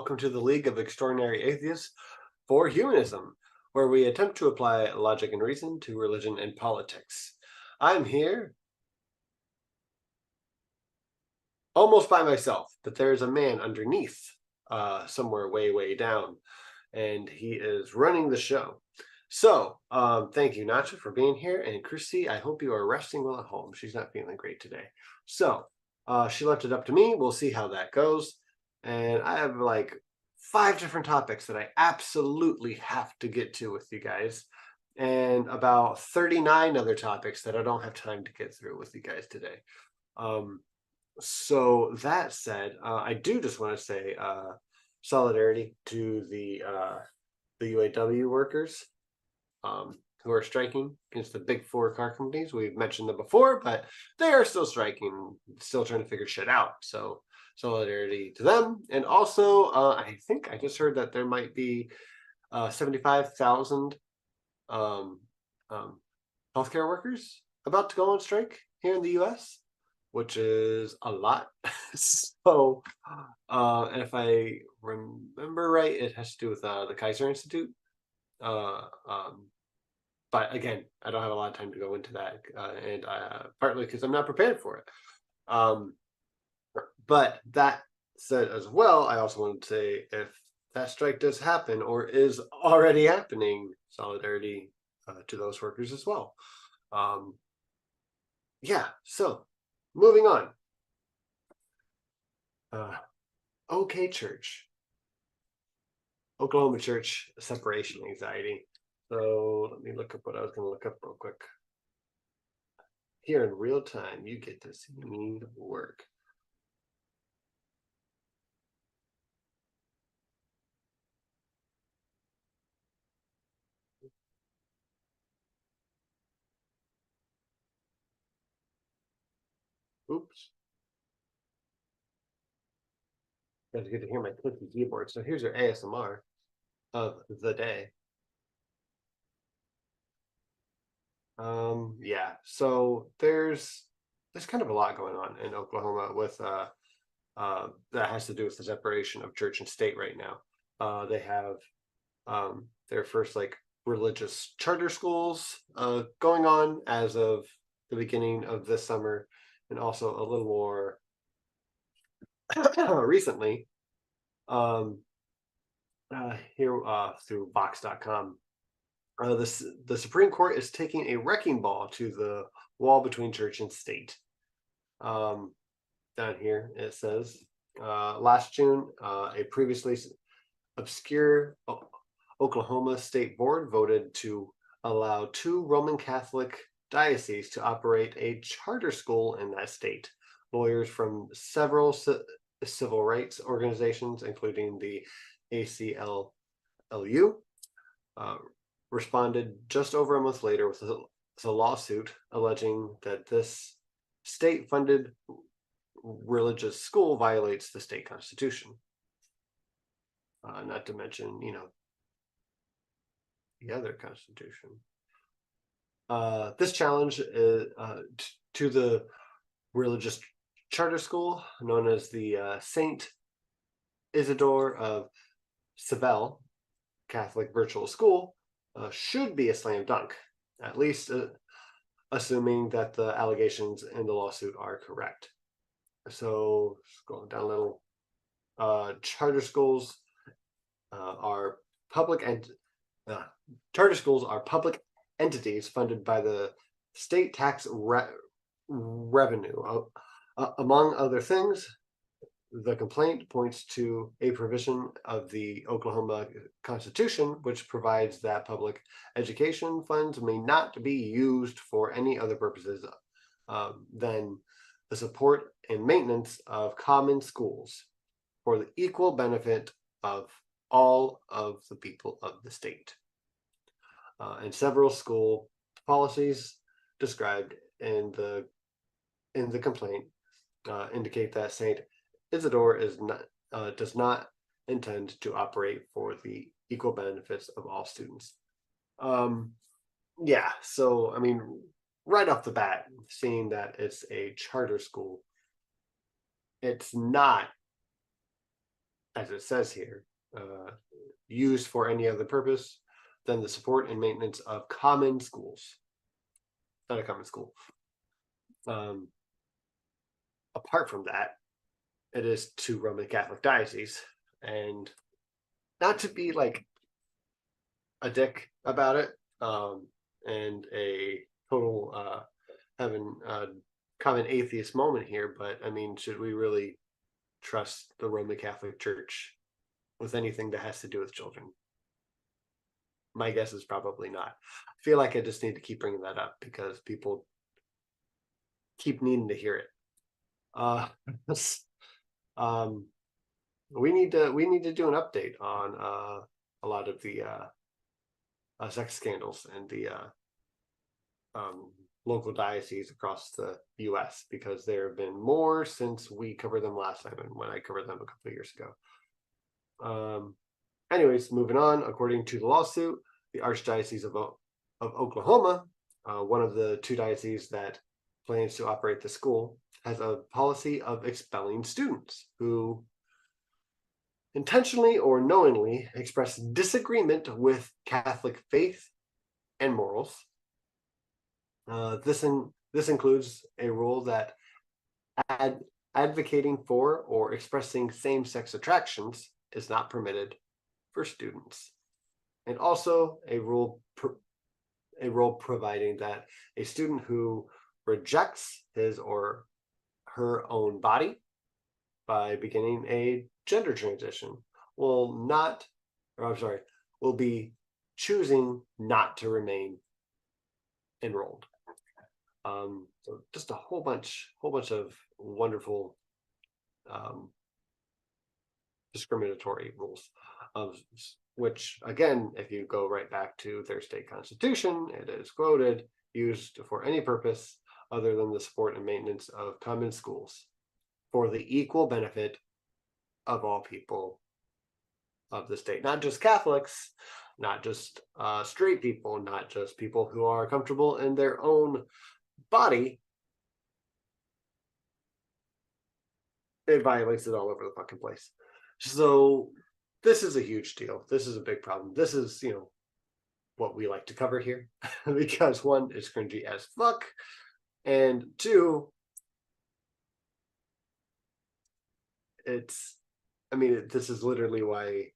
welcome to the League of Extraordinary Atheists for Humanism, where we attempt to apply logic and reason to religion and politics. I'm here almost by myself, but there's a man underneath, somewhere way down, and he is running the show. So, thank you, Nacha, for being here, and Christy, I hope you are resting well at home. She's not feeling great today. So, she left it up to me. We'll see how that goes. And I have like 5 different topics that I absolutely have to get to with you guys, and about 39 other topics that I don't have time to get through with you guys today. So that said, I do just want to say solidarity to the UAW workers who are striking against the big 4 car companies. We've mentioned them before, but they are still striking, still trying to figure shit out. So solidarity to them. And also, I think I just heard that there might be 75,000 healthcare workers about to go on strike here in the US, which is a lot. So, and if I remember right, it has to do with the Kaiser Institute. But again, I don't have a lot of time to go into that, and partly because I'm not prepared for it. But that said as well, I also want to say if that strike does happen or is already happening, solidarity to those workers as well. Yeah, so moving on. OK Church. Oklahoma Church separation anxiety. So let me look up what I was going to look up real quick. Here in real time, you get to see me work. Oops. Guys get to hear my clicky keyboard. So here's your ASMR of the day. Yeah, so there's kind of a lot going on in Oklahoma with that has to do with the separation of church and state right now. They have their first like religious charter schools going on as of the beginning of this summer, and also a little more recently here through Vox.com. The Supreme Court is taking a wrecking ball to the wall between church and state. Down here it says last June, a previously obscure Oklahoma State Board voted to allow 2 Roman Catholic dioceses to operate a charter school in that state. Lawyers from several civil rights organizations, including the ACLU, responded just over a month later with a lawsuit alleging that this state-funded religious school violates the state constitution. Not to mention, the other constitution. This challenge is, to the religious charter school known as the Saint Isidore of Seville Catholic Virtual School should be a slam dunk, at least assuming that the allegations in the lawsuit are correct. So scrolling down a little, charter schools are public charter schools are public entities funded by the state tax revenue. Among other things, the complaint points to a provision of the Oklahoma Constitution, which provides that public education funds may not be used for any other purposes than the support and maintenance of common schools for the equal benefit of all of the people of the state. And several school policies described in the complaint indicate that Saint Isidore does not intend to operate for the equal benefits of all students. Yeah, so I mean, right off the bat, seeing that it's a charter school, it's not as it says here, used for any other purpose than the support and maintenance of common schools. Not a common school. Apart from that, it is to Roman Catholic dioceses, and not to be like a dick about it, and a total having a common atheist moment here, but I mean, should we really trust the Roman Catholic Church with anything that has to do with children? My guess is probably not. I feel like I just need to keep bringing that up because people keep needing to hear it. We need to do an update on a lot of the sex scandals and the local dioceses across the U.S. because there have been more since we covered them last time and when I covered them a couple of years ago. Anyways, moving on. According to the lawsuit, the Archdiocese of Oklahoma, one of the two dioceses that plans to operate the school, has a policy of expelling students who intentionally or knowingly express disagreement with Catholic faith and morals. This includes a rule that advocating for or expressing same-sex attractions is not permitted for students, and also a rule providing that a student who rejects his or her own body by beginning a gender transition will be choosing not to remain enrolled. So just a whole bunch of wonderful discriminatory rules, which again, if you go right back to their state constitution, it is quoted, used for any purpose other than the support and maintenance of common schools for the equal benefit of all people of the state, not just Catholics, not just straight people, not just people who are comfortable in their own body. It violates it all over the fucking place. So this is a huge deal. This is a big problem. This is, what we like to cover here because one, it's cringy as fuck, and two, this is literally why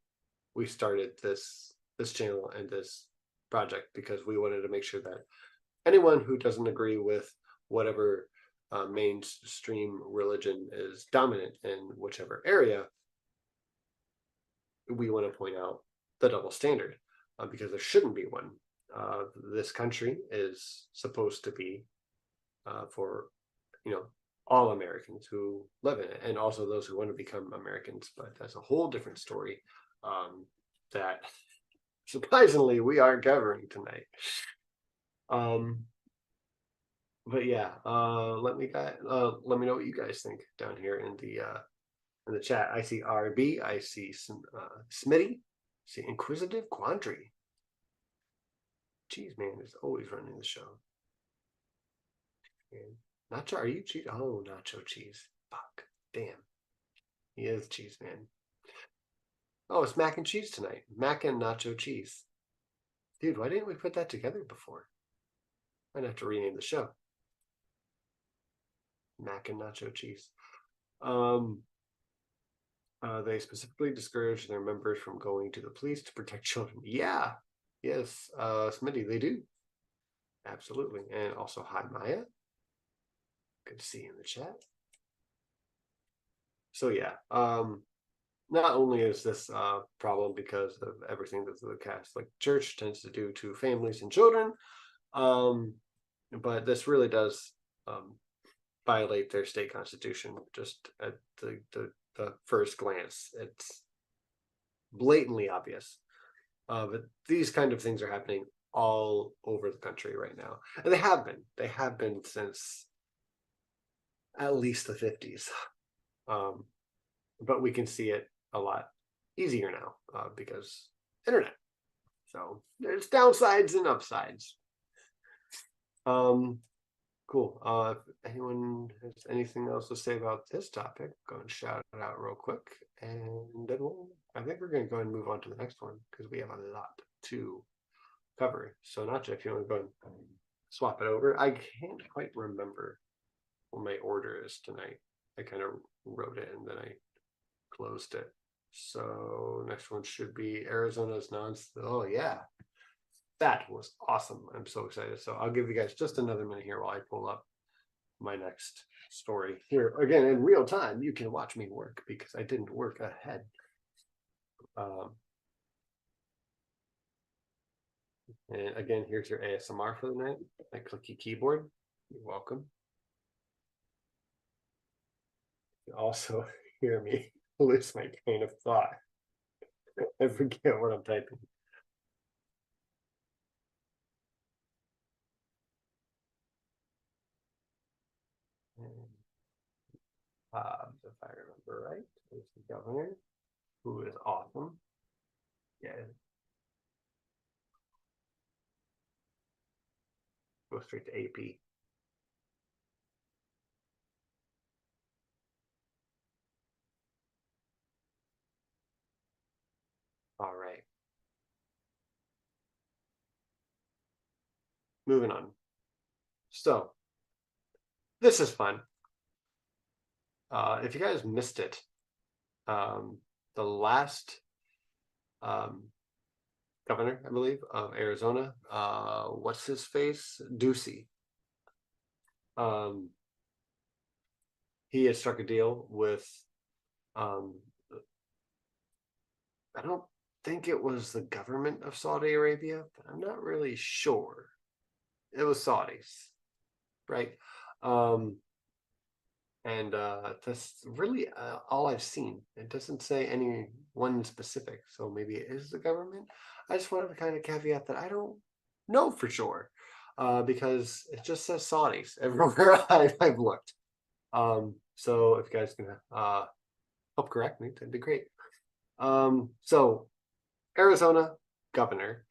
we started this channel and this project, because we wanted to make sure that anyone who doesn't agree with whatever mainstream religion is dominant in whichever area, we want to point out the double standard, because there shouldn't be one. This country is supposed to be for all Americans who live in it, and also those who want to become Americans, but that's a whole different story that surprisingly we aren't covering tonight. But yeah, let me know what you guys think down here in the chat. I see RB, I see some Smitty, I see Inquisitive Quandary. Cheese Man is always running the show. And Nacho, are you cheese? Oh, Nacho Cheese. Fuck. Damn. He is Cheese Man. Oh, it's mac and cheese tonight. Mac and nacho cheese. Dude, why didn't we put that together before? I'd have to rename the show. Mac and nacho cheese. They specifically discourage their members from going to the police to protect children. Yeah. Yes, Smitty, they do. Absolutely. And also, hi, Maya. Good to see you in the chat. So yeah, not only is this a problem because of everything that the Catholic Church tends to do to families and children, but this really does violate their state constitution. Just at the first glance, it's blatantly obvious. But these kind of things are happening all over the country right now, and they have been since at least the 50s. But we can see it a lot easier now because internet. So there's downsides and upsides. Cool. If anyone has anything else to say about this topic, go and shout it out real quick, and then I think we're going to go and move on to the next one because we have a lot to cover. So, Nacho, if you want to go and swap it over, I can't quite remember what my order is tonight. I kind of wrote it and then I closed it. So, next one should be Arizona's non. Oh, yeah. That was awesome. I'm so excited. So I'll give you guys just another minute here while I pull up my next story here. Again, in real time, you can watch me work because I didn't work ahead. And again, here's your ASMR for the night. My clicky keyboard. You're welcome. You can also hear me lose my train of thought. I forget what I'm typing. If I remember right, is the governor, who is awesome. Yeah. Go straight to AP. All right. Moving on. So this is fun. If you guys missed it, the last governor, I believe, of Arizona, what's his face? Ducey. He had struck a deal with, I don't think it was the government of Saudi Arabia, but I'm not really sure. It was Saudis, right? And that's really all I've seen. It doesn't say any one specific, so maybe it is the government. I just wanted to kind of caveat that I don't know for sure, because it just says Saudis everywhere I've looked. So if you guys can help correct me, that'd be great. So Arizona Governor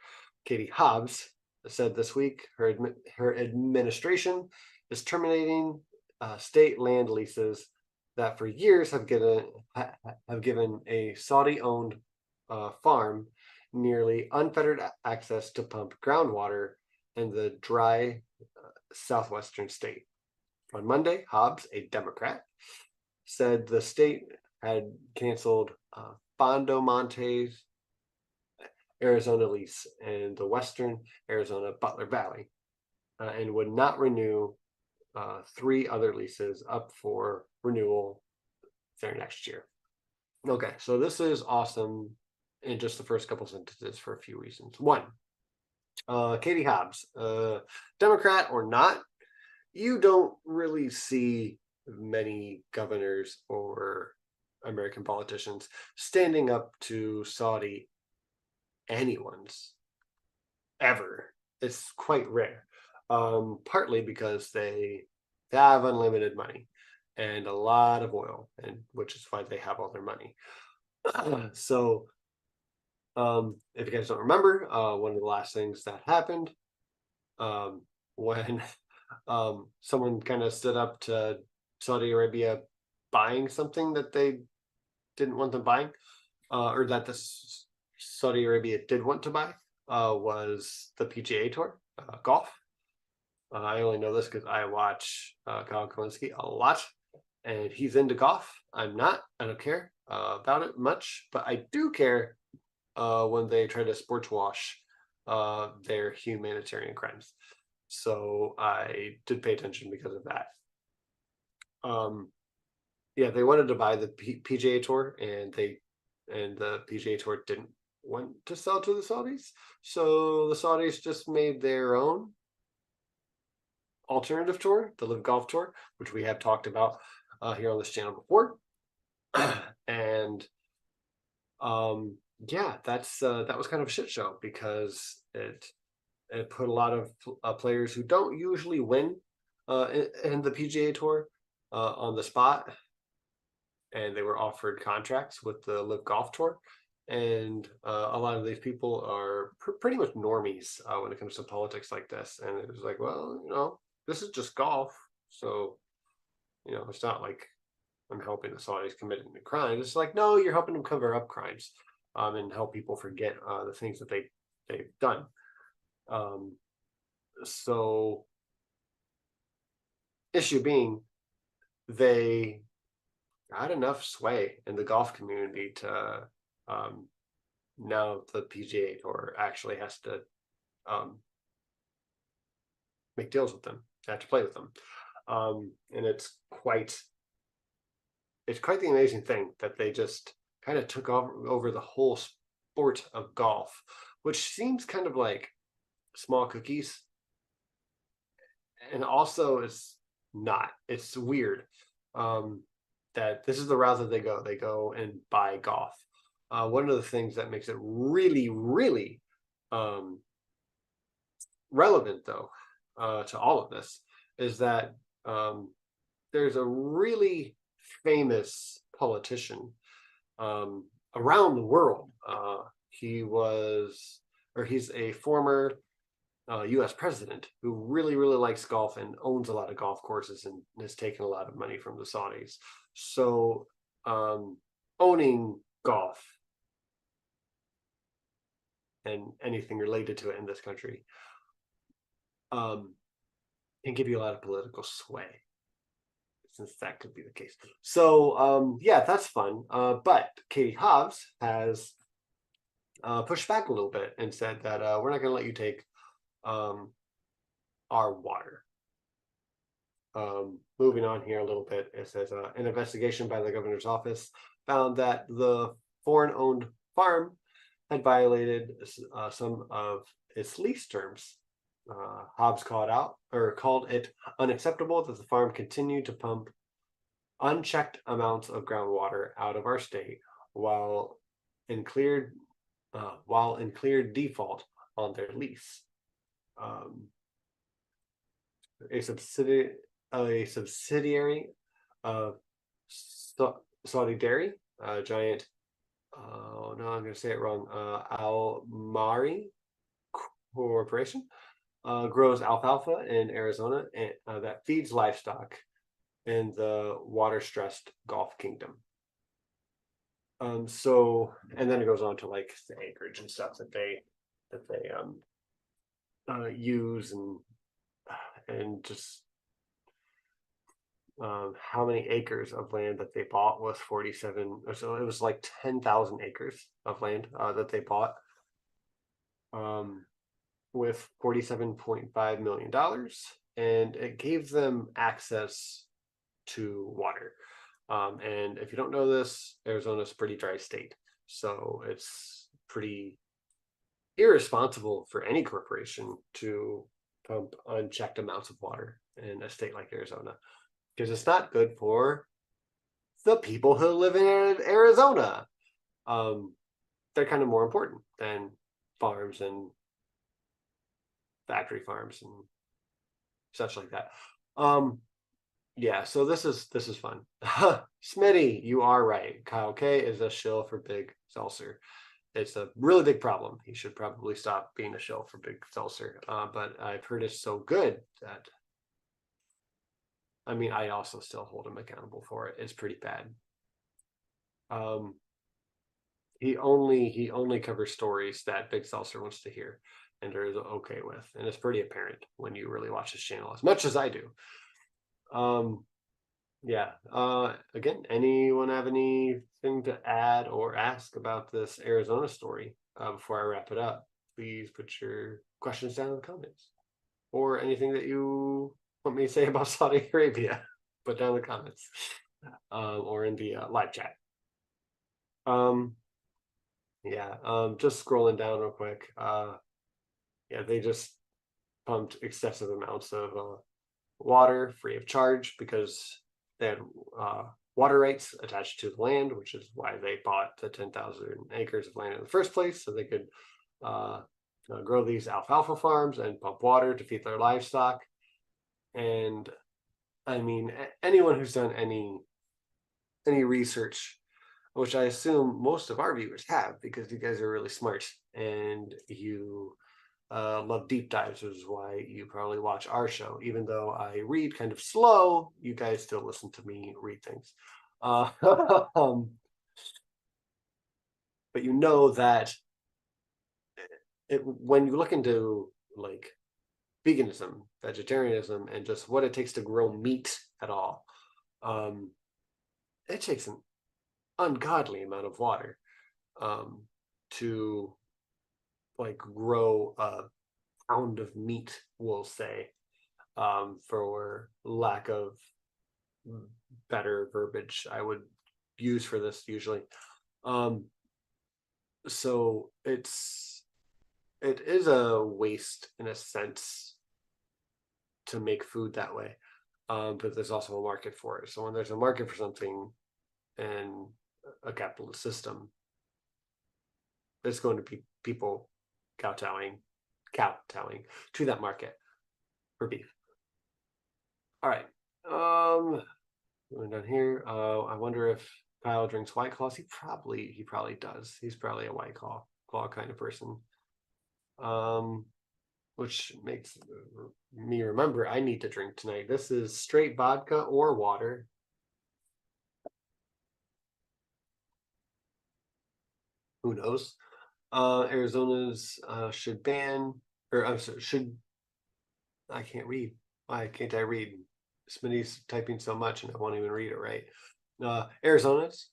Katie Hobbs said this week her administration is terminating state land leases that for years have given a Saudi-owned farm nearly unfettered access to pump groundwater in the dry southwestern state. On Monday, Hobbs, a Democrat, said the state had canceled Fondo Monte's Arizona lease in the western Arizona Butler Valley and would not renew three other leases up for renewal there next year. Okay, so this is awesome in just the first couple sentences for a few reasons. One, Katie Hobbs, Democrat or not, you don't really see many governors or American politicians standing up to Saudi anyone's ever. It's quite rare. Partly because they have unlimited money and a lot of oil, and which is why they have all their money. So if you guys don't remember, one of the last things that happened when someone kind of stood up to Saudi Arabia buying something that they didn't want them buying, or that the Saudi Arabia did want to buy, was the PGA Tour, golf. I only know this because I watch Kyle Kalinske a lot, and he's into golf. I'm not. I don't care about it much, but I do care when they try to sports wash their humanitarian crimes. So I did pay attention because of that. Yeah, they wanted to buy the PGA Tour, and the PGA Tour didn't want to sell to the Saudis, so the Saudis just made their own alternative tour, the LIV Golf Tour, which we have talked about here on this channel before. And yeah, that was kind of a shit show because it put a lot of players who don't usually win in the PGA Tour on the spot, and they were offered contracts with the LIV Golf Tour. And a lot of these people are pretty much normies when it comes to politics like this. And it was like, well, this is just golf. So, it's not like I'm helping the Saudis committing the crimes. It's like, no, you're helping them cover up crimes, and help people forget the things that they've done. So, issue being, they got enough sway in the golf community to now the PGA Tour actually has to make deals with them. They have to play with them, and it's quite the amazing thing that they just kind of took over the whole sport of golf, which seems kind of like small cookies, and also it's not. It's weird that this is the route that they go. They go and buy golf. One of the things that makes it really, really relevant, though, to all of this is that there's a really famous politician around the world. He's a former U.S. president who really, really likes golf and owns a lot of golf courses and has taken a lot of money from the Saudis. So owning golf and anything related to it in this country can give you a lot of political sway, since that could be the case. So yeah, that's fun. But Katie Hobbs has pushed back a little bit and said that we're not going to let you take our water. Moving on here a little bit, it says an investigation by the governor's office found that the foreign-owned farm had violated some of its lease terms. Hobbs called it unacceptable that the farm continued to pump unchecked amounts of groundwater out of our state while in clear default on their lease. A subsidiary of Saudi Dairy, giant. Oh no, I'm going to say it wrong. Al Mari Corporation grows alfalfa in Arizona and that feeds livestock in the water-stressed Gulf Kingdom. So, and then it goes on to like the acreage and stuff that they use and just how many acres of land that they bought was 47. So it was like 10,000 acres of land that they bought with $47.5 million, and it gave them access to water. And if you don't know this, Arizona's a pretty dry state, so it's pretty irresponsible for any corporation to pump unchecked amounts of water in a state like Arizona, because it's not good for the people who live in Arizona. They're kind of more important than farms and factory farms and such like that. Yeah, so this is fun. Smitty, you are right. Kyle K is a shill for Big Seltzer. It's a really big problem. He should probably stop being a shill for Big Seltzer. But I've heard it's so good that, I mean, I also still hold him accountable for it. It's pretty bad. He only covers stories that Big Seltzer wants to hear and is okay with, and it's pretty apparent when you really watch his channel, as much as I do. Yeah. Again, anyone have anything to add or ask about this Arizona story before I wrap it up? Please put your questions down in the comments, or anything that you want me to say about Saudi Arabia. Put down in the comments, or in the live chat. Yeah. Just scrolling down real quick. Yeah, they just pumped excessive amounts of water free of charge because they had water rights attached to the land, which is why they bought the 10,000 acres of land in the first place, so they could grow these alfalfa farms and pump water to feed their livestock. And I mean, anyone who's done any research, which I assume most of our viewers have, because you guys are really smart and you love deep dives, which is why you probably watch our show. Even though I read kind of slow, you guys still listen to me read things. Um, but you know that when you look into like veganism, vegetarianism, and just what it takes to grow meat at all, um, it takes an ungodly amount of water um, to like grow a pound of meat, we'll say, for lack of better verbiage I would use for this usually. Um, so it is a waste in a sense to make food that way. But there's also a market for it. So when there's a market for something in a capitalist system, there's going to be people kowtowing to that market for beef. All right. Going down here. I wonder if Kyle drinks White Claws. He probably does. He's probably a White Claw kind of person. Which makes me remember I need to drink tonight. This is straight vodka or water. Who knows? Arizona's should ban, or I'm sorry, should I can't read. Why can't I read? Smitty's typing so much and I won't even read it right. Arizona's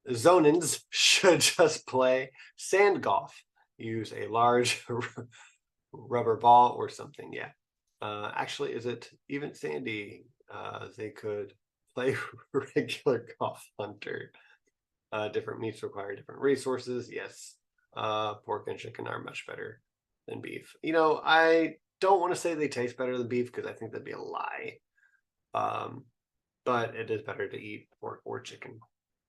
Zonins should just play sand golf. Use a large rubber ball or something. Yeah. Actually, is it even sandy? They could play regular golf on dirt. Different meats require different resources. Yes. Pork and chicken are much better than beef. You know, I don't want to say they taste better than beef because I think that'd be a lie. But it is better to eat pork or chicken.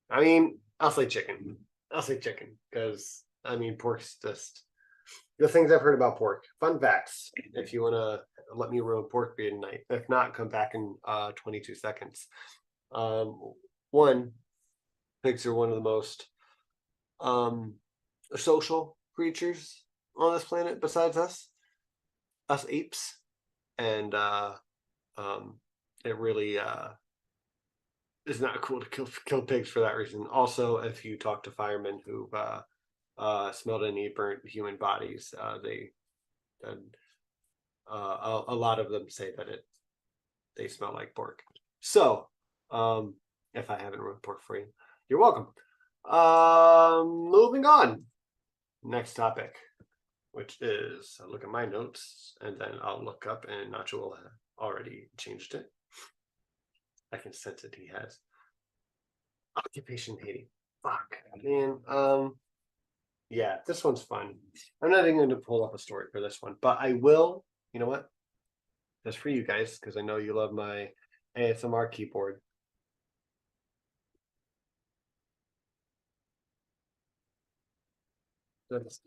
I mean, I'll say chicken. I'll say chicken because I mean, pork's just the things I've heard about pork. Fun facts. If you want to let me ruin pork beer tonight. If not, come back in 22 seconds. Um, one, pigs are one of the most um, social creatures on this planet besides us apes. And um, it really is not cool to kill pigs for that reason. Also, if you talk to firemen who smelled any burnt human bodies, a lot of them say that they smell like pork. So, if I haven't ruined pork for you, you're welcome. Moving on. Next topic, which is I look at my notes and then I'll look up and Nacho will have already changed it. I can sense it. He has occupation Haiti. Fuck, man. Yeah, this one's fun. I'm not even going to pull up a story for this one, but I will. You know what? Just for you guys, because I know you love my ASMR keyboard. That's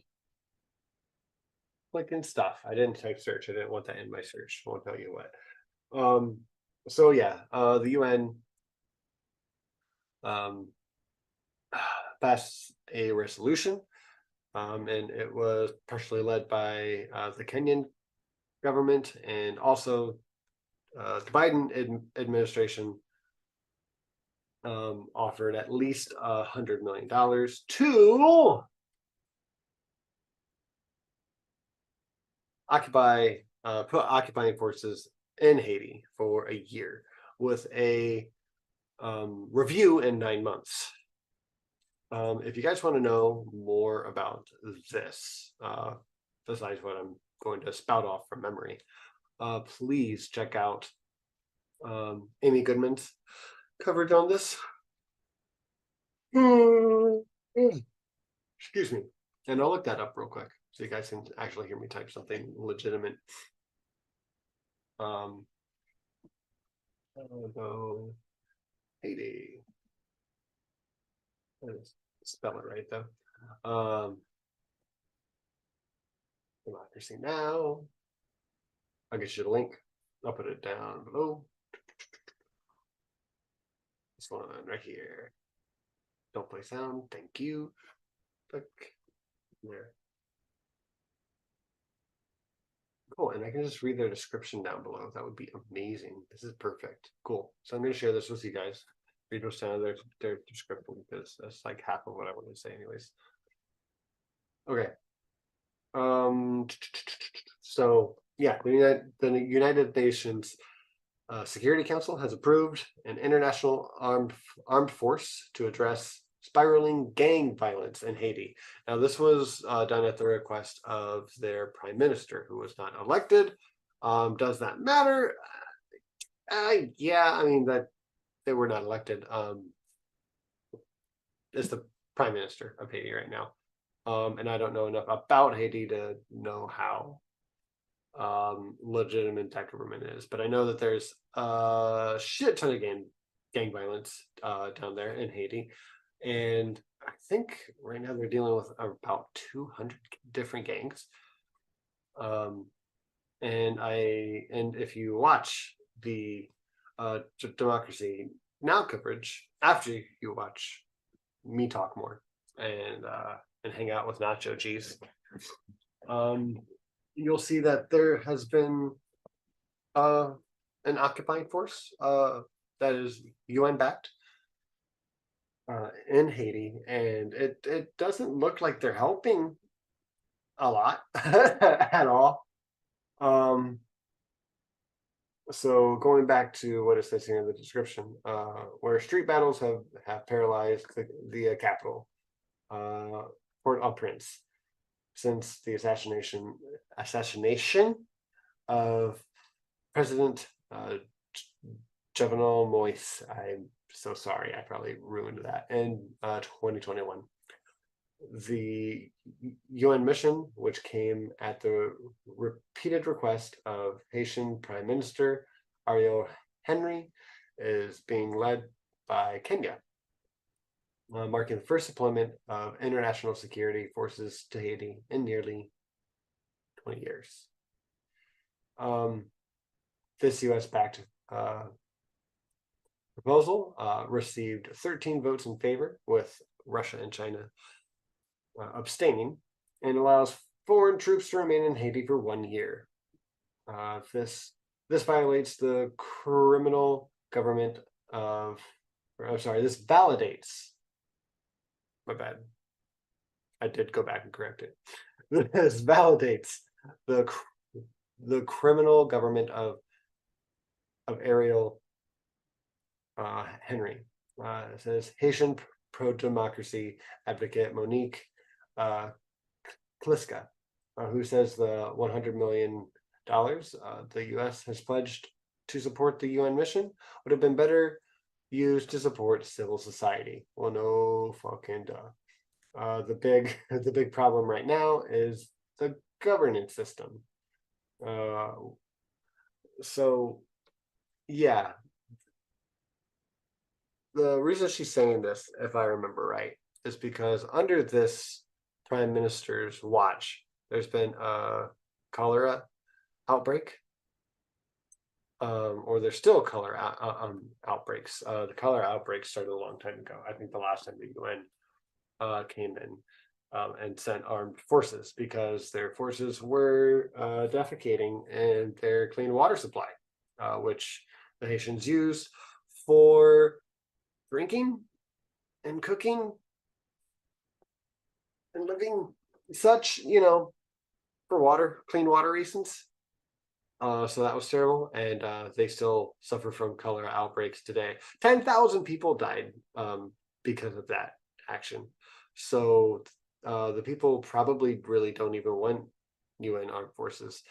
clicking stuff. I didn't type search. I didn't want that in my search. I won't tell you what. So yeah, the UN um passed a resolution, and it was partially led by the Kenyan government and also the Biden administration offered at least $100 million to put occupying forces in Haiti for a year with a review in 9 months. If you guys want to know more about this, besides what I'm going to spout off from memory, please check out Amy Goodman's coverage on this. Excuse me. And I'll look that up real quick so you guys can actually hear me type something legitimate. I'll go Haiti. Spell it right though. Democracy Now. I'll get you the link. I'll put it down below. This one right here. Don't play sound. Thank you. Click there. Cool, and I can just read their description down below. That would be amazing. This is perfect. Cool. So I'm going to share this with you guys. Read what's down their description because that's like half of what I wanted to say, anyways. Okay. So yeah, the United Nations Security Council has approved an international armed force to address spiraling gang violence in Haiti. Now, this was done at the request of their prime minister, who was not elected. Does that matter? Yeah, I mean that they were not elected. Is the prime minister of Haiti right now, and I don't know enough about Haiti to know how legitimate that government is, but I know that there's a shit ton of gang violence down there in Haiti, and I think right now they're dealing with about 200 different gangs. And if you watch the Democracy Now coverage after you watch me talk more and hang out with Nacho Cheese, you'll see that there has been an occupying force that is UN backed in Haiti, and it doesn't look like they're helping a lot at all. So going back to what it says here in the description, where street battles have paralyzed the capital, Port-au-Prince, since the assassination of President Jovenel Moise. I'm so sorry, I probably ruined that. In 2021, the UN mission, which came at the repeated request of Haitian Prime Minister Ariel Henry, is being led by Kenya, marking the first deployment of international security forces to Haiti in nearly 20 years. This US-backed proposal received 13 votes in favor, with Russia and China abstaining, and allows foreign troops to remain in Haiti for 1 year. This violates the criminal government of. I'm sorry. This validates. My bad. I did go back and correct it. This validates the criminal government of Ariel Henry. It says Haitian pro-democracy advocate Monique Kliska, who says the $100 million the U.S. has pledged to support the UN mission would have been better used to support civil society. Well, no fucking duh. The big problem right now is the governance system. So, yeah. The reason she's saying this, if I remember right, is because under this prime minister's watch, there's been a cholera outbreak, or there's still cholera outbreaks. The cholera outbreak started a long time ago. I think the last time the UN came in and sent armed forces because their forces were defecating in their clean water supply, which the Haitians use for drinking and cooking and living, such, for water, clean water reasons. So that was terrible, and they still suffer from cholera outbreaks today. 10,000 people died because of that action. So the people probably really don't even want UN armed forces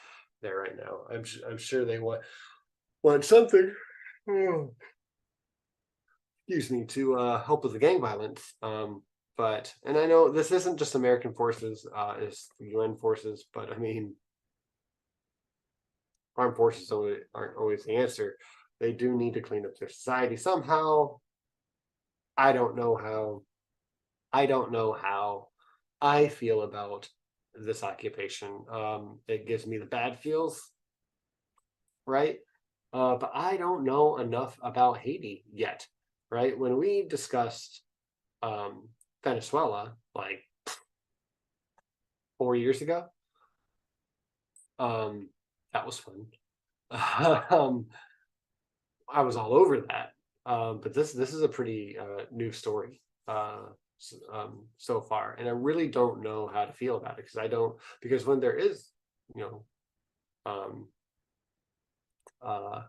there right now. I'm sure they want something. Excuse me, to help with the gang violence. But I know this isn't just American forces, it's UN forces, but I mean, armed forces aren't always the answer. They do need to clean up their society somehow. I don't know how. I feel about this occupation. It gives me the bad feels, right? But I don't know enough about Haiti yet, right? When we discussed Venezuela like 4 years ago, that was fun. um, I was all over that. But this is a pretty new story so far, and I really don't know how to feel about it because I don't because when there is, you know, um, uh,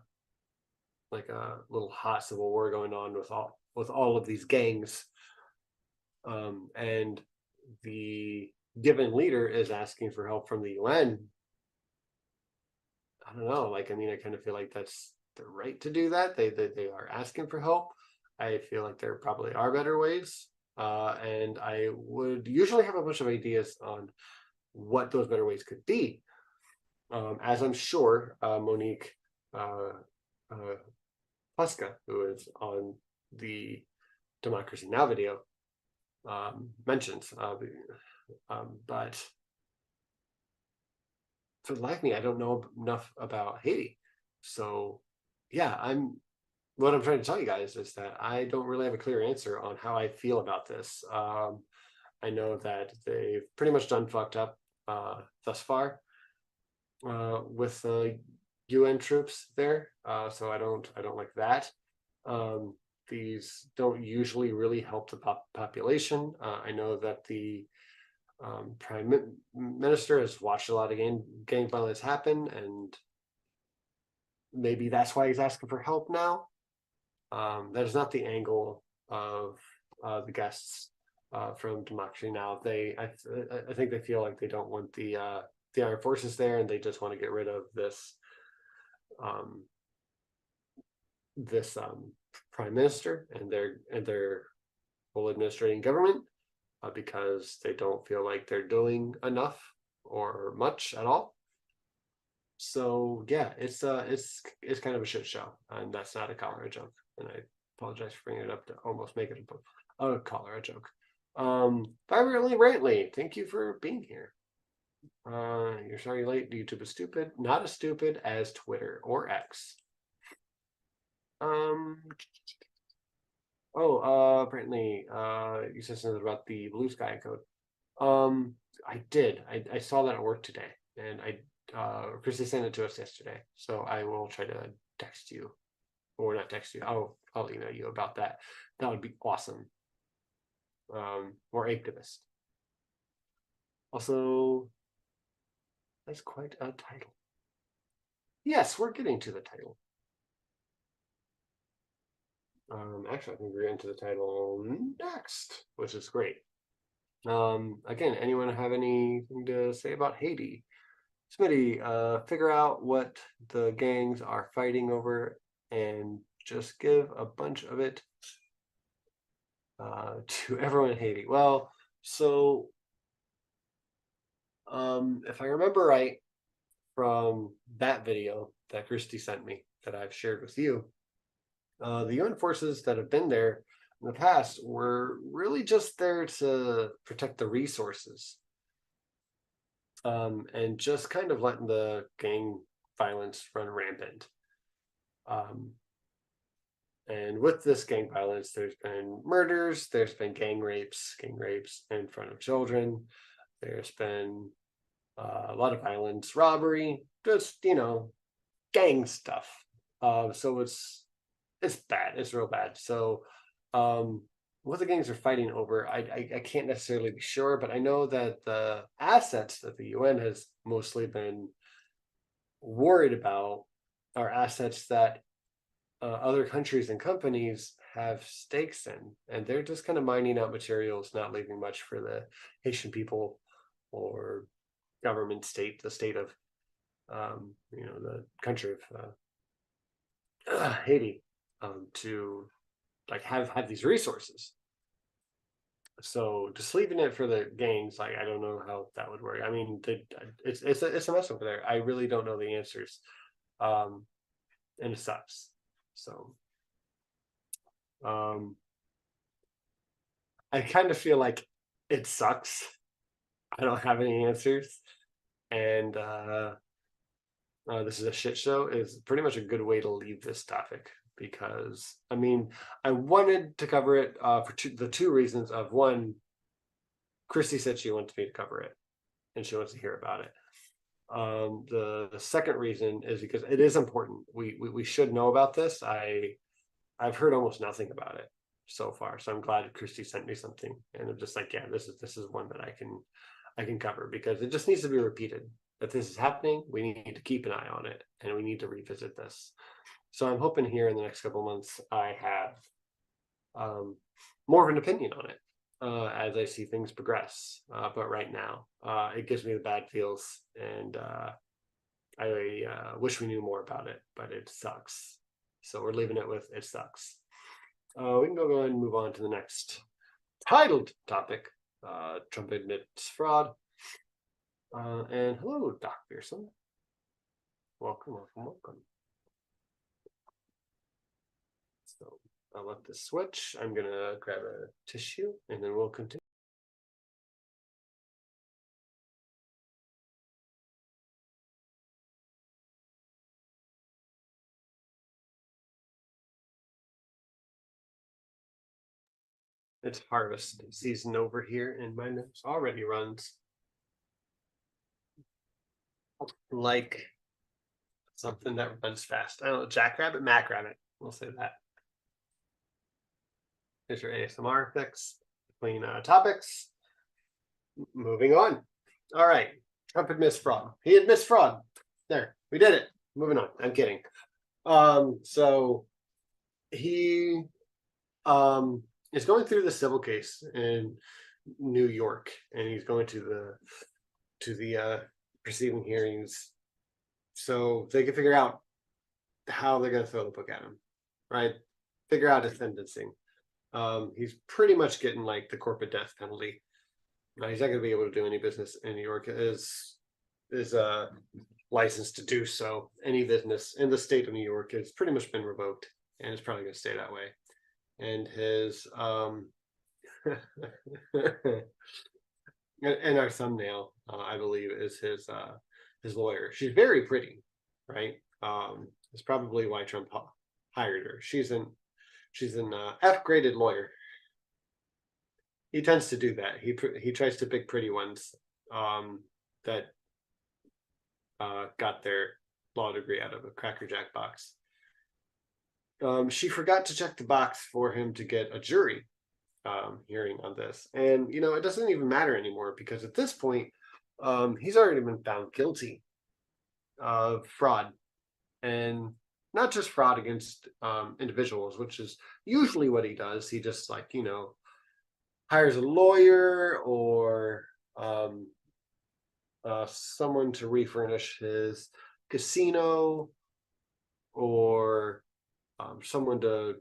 like a little hot civil war going on with all of these gangs, and the given leader is asking for help from the UN. I don't know. Like, I mean, I kind of feel like that's their right to do that. They are asking for help. I feel like there probably are better ways, and I would usually have a bunch of ideas on what those better ways could be. As I'm sure Monique uh, uh, Pleska, who is on the Democracy Now video, mentions. But for the life of me, I don't know enough about Haiti. So, yeah, what I'm trying to tell you guys is that I don't really have a clear answer on how I feel about this. I know that they've pretty much done fucked up thus far with the UN troops there. So I don't like that. These don't usually really help the population. I know that the prime minister has watched a lot of gang violence happen, and maybe that's why he's asking for help now. That is not the angle of the guests from Democracy Now. I think they feel like they don't want the armed forces there, and they just want to get rid of um, this prime minister and their whole administrating government because they don't feel like they're doing enough or much at all. So yeah, it's kind of a shit show, and that's not a cholera joke. And I apologize for bringing it up to almost make it a cholera joke. Vibrantly Brantley, thank you for being here. You're sorry you're late. YouTube is stupid, not as stupid as Twitter or X. Apparently, you said something about the Blue Sky code. I did. I saw that at work today, and Christy sent it to us yesterday. So I will try to text you, or not text you. I'll email you about that. That would be awesome. Or activist. Also, that's quite a title. Yes, we're getting to the title. Actually, I think we're getting to the title next, which is great. Again, anyone have anything to say about Haiti? Smitty, figure out what the gangs are fighting over and just give a bunch of it to everyone in Haiti. Well, so if I remember right from that video that Christy sent me that I've shared with you, the UN forces that have been there in the past were really just there to protect the resources and just kind of letting the gang violence run rampant. And with this gang violence, there's been murders, there's been gang rapes in front of children. There's been a lot of violence, robbery, just, gang stuff. So it's bad. It's real bad. So what the gangs are fighting over, I can't necessarily be sure, but I know that the assets that the UN has mostly been worried about are assets that other countries and companies have stakes in, and they're just kind of mining out materials, not leaving much for the Haitian people or government state, the state of, the country of Haiti, to like have these resources. So just leaving it for the gangs, like I don't know how that would work. I mean, it's a mess over there. I really don't know the answers, and it sucks. So, I kind of feel like it sucks. I don't have any answers, and this is a shit show is pretty much a good way to leave this topic because I mean I wanted to cover it for the two reasons of one, Christy said she wants me to cover it and she wants to hear about it. The second reason is because it is important. We should know about this. I've heard almost nothing about it so far, so I'm glad Christy sent me something, and I'm just like, yeah, this is one that I can cover, because it just needs to be repeated. If this is happening, we need to keep an eye on it, and we need to revisit this. So I'm hoping here in the next couple of months I have more of an opinion on it as I see things progress. But right now, it gives me the bad feels, and I wish we knew more about it, but it sucks. So we're leaving it with it sucks. We can go ahead and move on to the next titled topic. Trump admits fraud. And hello, Doc Pearson. Welcome. So I'll let this switch. I'm gonna grab a tissue and then we'll continue. It's harvest season over here, and my nose already runs like something that runs fast. I don't know, jackrabbit, mac rabbit. We'll say that. Here's your ASMR fix between topics. Moving on. All right. Trump admits fraud. He admits fraud. There, we did it. Moving on. I'm kidding. So he is going through the civil case in New York, and he's going to the proceeding hearings, so they can figure out how they're going to throw the book at him, right? Figure out his sentencing. He's pretty much getting like the corporate death penalty. He's not going to be able to do any business in New York. Is licensed to do so. Any business in the state of New York has pretty much been revoked, and it's probably going to stay that way. And his and our thumbnail, I believe, is his lawyer. She's very pretty, right? It's probably why Trump hired her. She's an F-graded lawyer. He tends to do that. He tries to pick pretty ones that got their law degree out of a Cracker Jack box. She forgot to check the box for him to get a jury hearing on this, and it doesn't even matter anymore, because at this point, he's already been found guilty of fraud, and not just fraud against individuals, which is usually what he does. He just hires a lawyer or someone to refurnish his casino, or someone to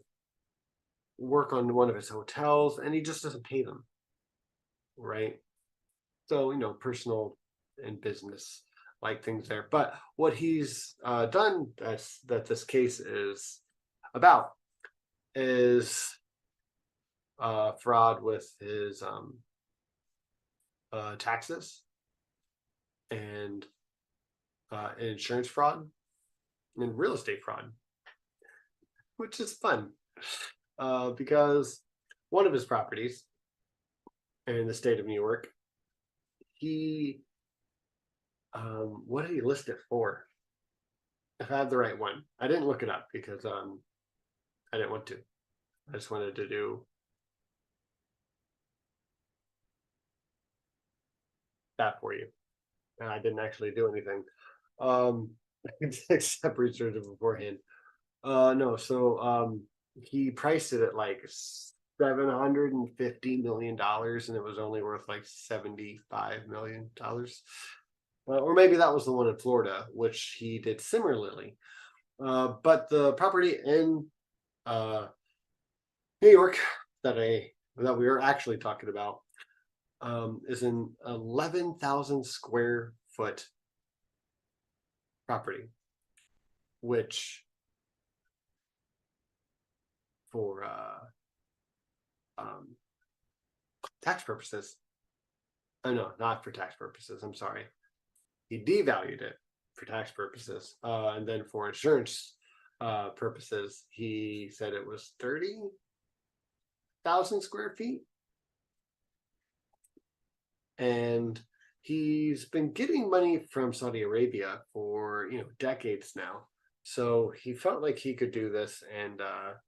work on one of his hotels, and he just doesn't pay them, right? So personal and business like things there. But what he's done that this case is about is fraud with his taxes, and insurance fraud, and real estate fraud, which is fun because one of his properties in the state of New York, he what did he list it for? If I have the right one. I didn't look it up because I didn't want to. I just wanted to do that for you. And I didn't actually do anything except research it beforehand. No, so he priced it at like $750 million, and it was only worth like $75 million. Or maybe that was the one in Florida, which he did similarly. But the property in New York that we are actually talking about is an 11,000 square foot property, which for tax purposes, no, not for tax purposes, I'm sorry, he devalued it for tax purposes, and then for insurance purposes, he said it was 30,000 square feet, and he's been getting money from Saudi Arabia for decades now. So he felt like he could do this and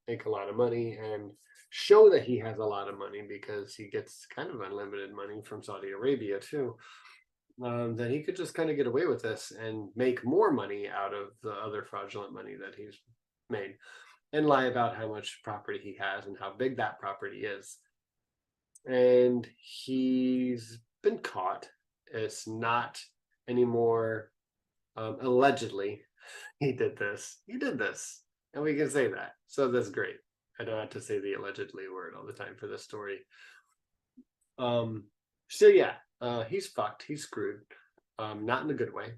make a lot of money and show that he has a lot of money, because he gets kind of unlimited money from Saudi Arabia too. That he could just kind of get away with this and make more money out of the other fraudulent money that he's made, and lie about how much property he has and how big that property is. And he's been caught. It's not anymore allegedly he did this. He did this. And we can say that. So that's great. I don't have to say the allegedly word all the time for this story. So yeah, he's fucked. He's screwed. Not in a good way.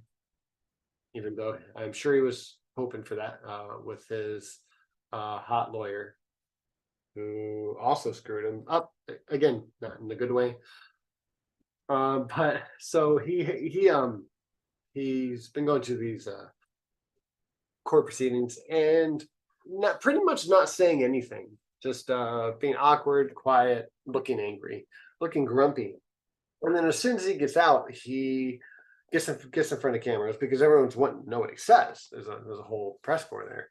Even though I'm sure he was hoping for that with his hot lawyer, who also screwed him up again, not in a good way. But so he's been going to these court proceedings and pretty much not saying anything, just being awkward, quiet, looking angry, looking grumpy. And then as soon as he gets out, he gets in front of cameras, because everyone's wanting to know what he says. There's a whole press corps there.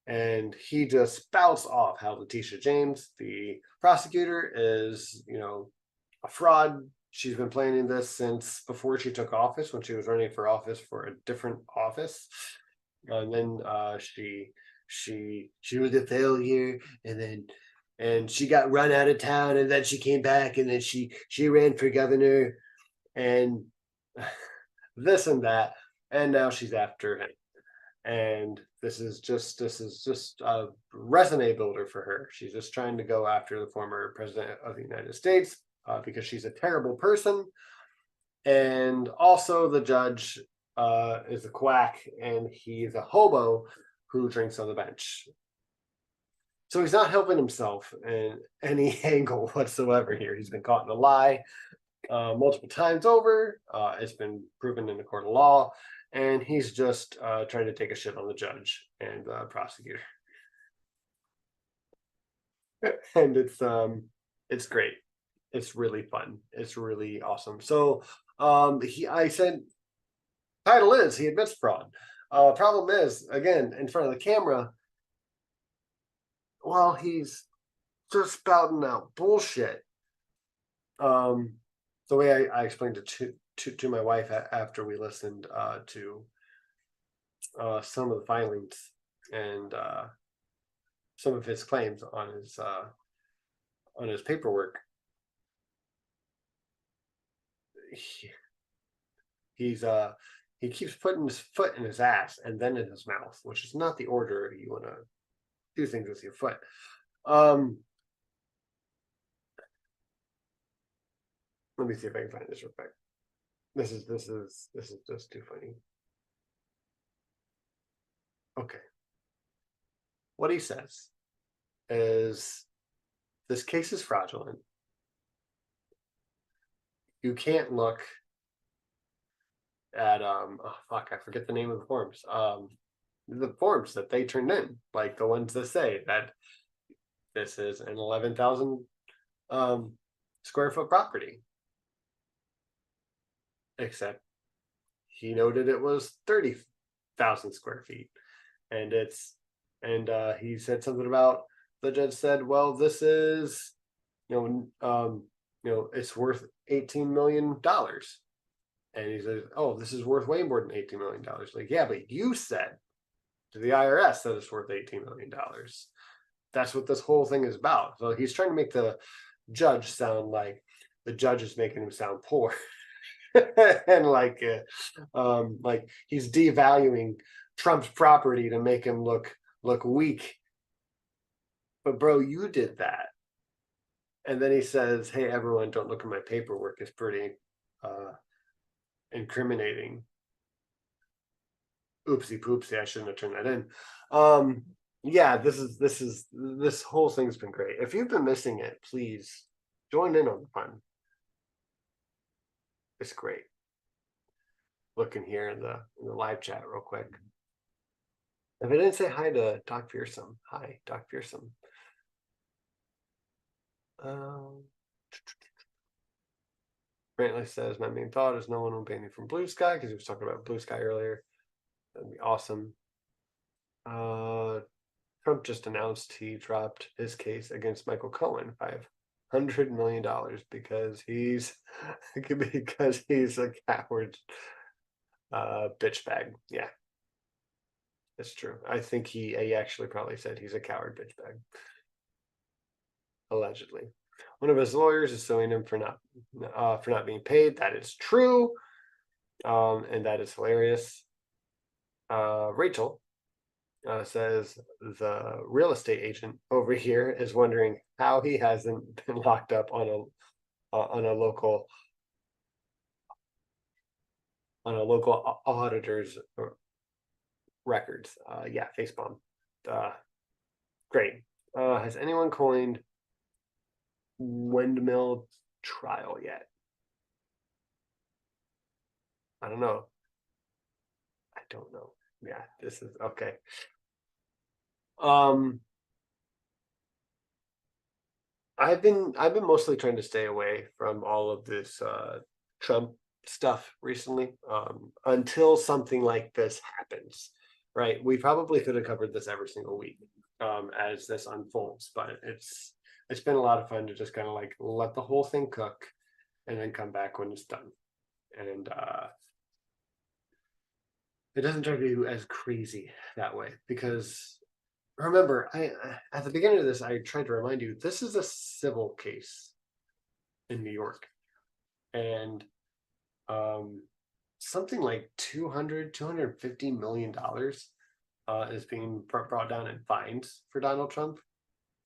And he just spouts off how Letitia James, the prosecutor, is, a fraud. She's been planning this since before she took office, when she was running for office for a different office. And then she was a failure, and she got run out of town, and then she came back, and then she ran for governor, and this and that, and now she's after him. And this is just a resume builder for her. She's just trying to go after the former president of the United States because she's a terrible person. And also the judge is a quack, and he's a hobo who drinks on the bench. So he's not helping himself in any angle whatsoever here. He's been caught in a lie multiple times over. It's been proven in the court of law. And he's just trying to take a shit on the judge and the prosecutor. And it's great. It's really fun. It's really awesome. So I said, title is, he admits fraud. Problem is, again, in front of the camera, well, he's just spouting out bullshit. The way I explained it to my wife after we listened to some of the filings and some of his claims on his paperwork, he keeps putting his foot in his ass and then in his mouth, which is not the order you want to do things with your foot. Let me see if I can find this real quick. This is just too funny. Okay. What he says is, this case is fraudulent. You can't look at I forget the name of the forms. The forms that they turned in, like the ones that say that this is an 11,000 square foot property. Except he noted it was 30,000 square feet. And he said something about, the judge said, well, this is, it's worth $18 million. And he says, oh, this is worth way more than $18 million. Like, yeah, but you said to the IRS that it's worth $18 million. That's what this whole thing is about. So he's trying to make the judge sound like the judge is making him sound poor. And like he's devaluing Trump's property to make him look weak. But bro, you did that. And then he says, hey, everyone, don't look at my paperwork. It's pretty incriminating. Oopsie poopsie, I shouldn't have turned that in. Yeah, this whole thing's been great. If you've been missing it, please join in on the fun. It's great. Looking here in the live chat real quick. If I didn't say hi to Doc Fearsome, hi, Doc Fearsome. Brantley says, my main thought is no one will ban me from Blue Sky, because he was talking about Blue Sky earlier. That'd be awesome. Trump just announced he dropped his case against Michael Cohen, $500 million because he's a coward bitch bag. Yeah, it's true. I think he actually probably said he's a coward bitch bag. Allegedly. One of his lawyers is suing him for not being paid. That is true. And that is hilarious. Rachel says the real estate agent over here is wondering how he hasn't been locked up on a local auditor's records. Yeah, facepalm. Great. Has anyone coined windmill trial yet? I don't know. I don't know. Yeah, this is okay. I've been mostly trying to stay away from all of this Trump stuff recently, until something like this happens. Right? We probably could have covered this every single week as this unfolds, but it's been a lot of fun to just kind of like let the whole thing cook and then come back when it's done. And it doesn't drive you as crazy that way, because remember, I at the beginning of this, I tried to remind you, this is a civil case in New York. And something like $250 million is being brought down in fines for Donald Trump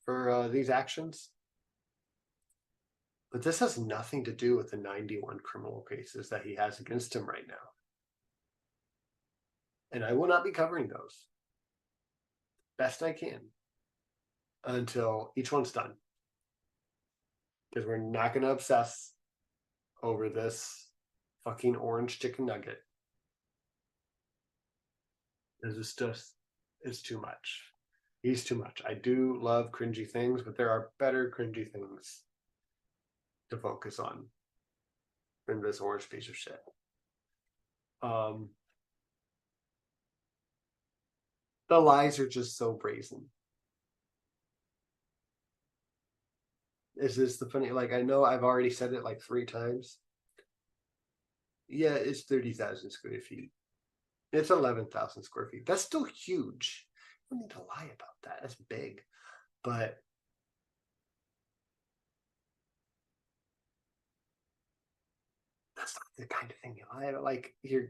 for these actions. But this has nothing to do with the 91 criminal cases that he has against him right now. And I will not be covering those best I can until each one's done. Because we're not going to obsess over this fucking orange chicken nugget. It's just, it's too much. He's too much. I do love cringy things, but there are better cringy things to focus on than this orange piece of shit. The lies are just so brazen. Is this the funny? Like, I know I've already said it like 3 times. Yeah, it's 30,000 square feet. It's 11,000 square feet. That's still huge. You don't need to lie about that. That's big. But that's not the kind of thing you lie about. Like, you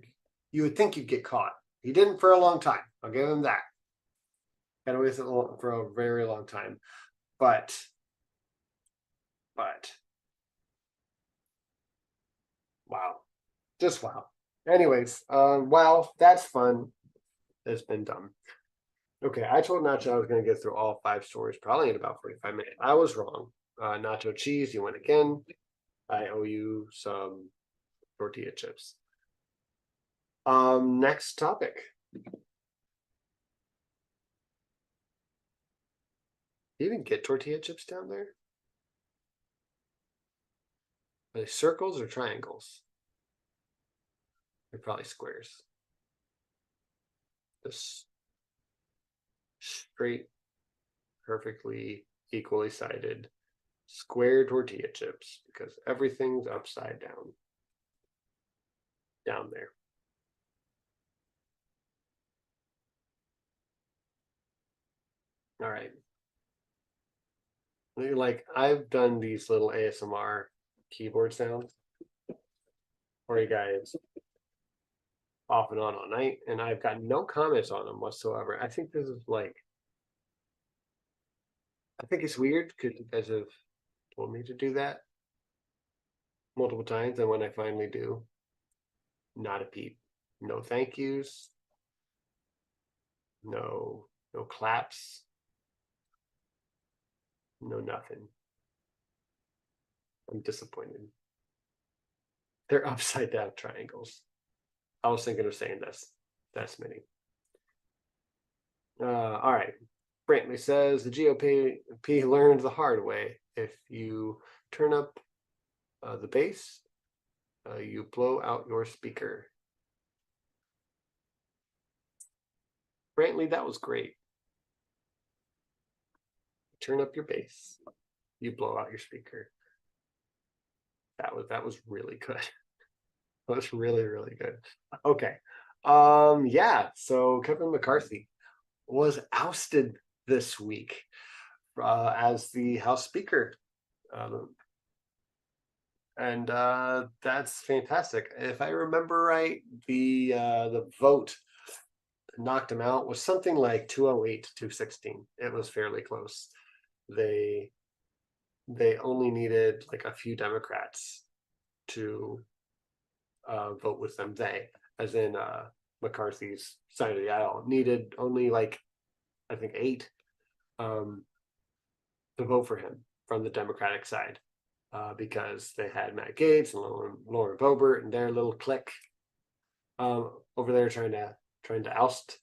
would think you'd get caught. He didn't for a long time. I'll give him that. Got away with it for a very long time. But wow. Just wow. Anyways, wow, that's fun. It's been done. Okay, I told Nacho I was going to get through all 5 stories probably in about 45 minutes. I was wrong. Nacho Cheese, you win again. I owe you some tortilla chips. Next topic. Do you even get tortilla chips down there? Are they circles or triangles? They're probably squares. Just straight, perfectly equally sided square tortilla chips, because everything's upside down there. All right. Like, I've done these little ASMR keyboard sounds for you guys off and on all night, and I've got no comments on them whatsoever. I think this is like, I think it's weird because you guys have told me to do that multiple times, and when I finally do, not a peep. No thank yous. No claps. No nothing. I'm disappointed. They're upside down triangles. I was thinking of saying this. That's many. All right. Brantley says the GOP learned the hard way. If you turn up the bass, You blow out your speaker. Brantley, that was great. Turn up your bass. You blow out your speaker. That was really good. That was really, really good. Okay. Yeah, so Kevin McCarthy was ousted this week as the House Speaker. And that's fantastic. If I remember right, the vote knocked him out was something like 208 to 216. It was fairly close. They only needed like a few Democrats to vote with them. They, as in McCarthy's side of the aisle, needed only like I think 8 to vote for him from the Democratic side. Because they had Matt Gaetz and Lauren Boebert and their little clique over there trying to oust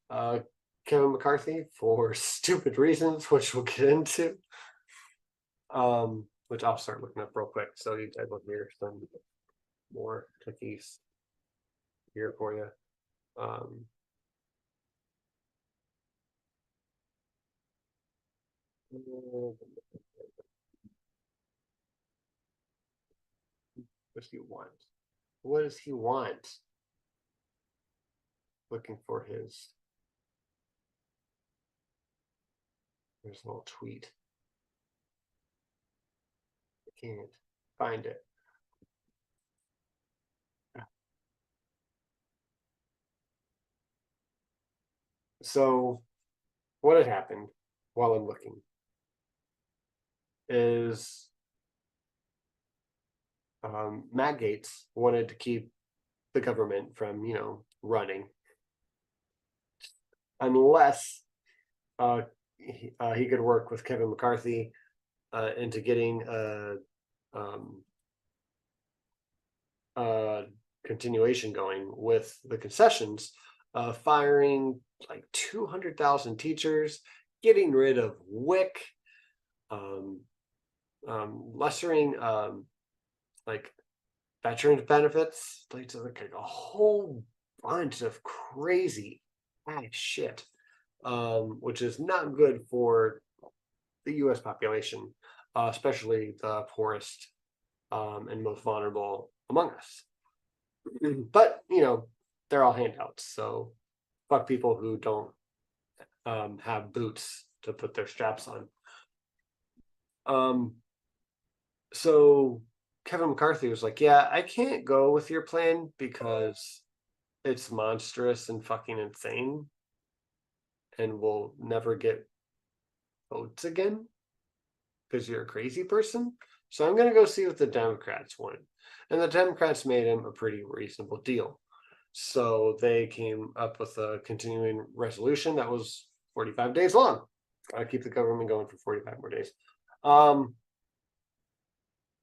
Kevin McCarthy for stupid reasons, which we'll get into. Which I'll start looking up real quick, so you guys will hear some more cookies here for you. What does he want? What does he want? Looking for his. There's a little tweet. I can't find it. So, what had happened while I'm looking is Matt Gaetz wanted to keep the government from, running unless he could work with Kevin McCarthy into getting continuation going with the concessions, firing like 200,000 teachers, getting rid of WIC, lessering like veterans benefits, like a whole bunch of crazy ass shit, which is not good for the U.S. population, especially the poorest and most vulnerable among us. But they're all handouts, so fuck people who don't have boots to put their straps on. So Kevin McCarthy was like, yeah, I can't go with your plan because it's monstrous and fucking insane and we'll never get votes again because you're a crazy person. So I'm going to go see what the Democrats want. And the Democrats made him a pretty reasonable deal. So they came up with a continuing resolution that was 45 days long. Gotta keep the government going for 45 more days.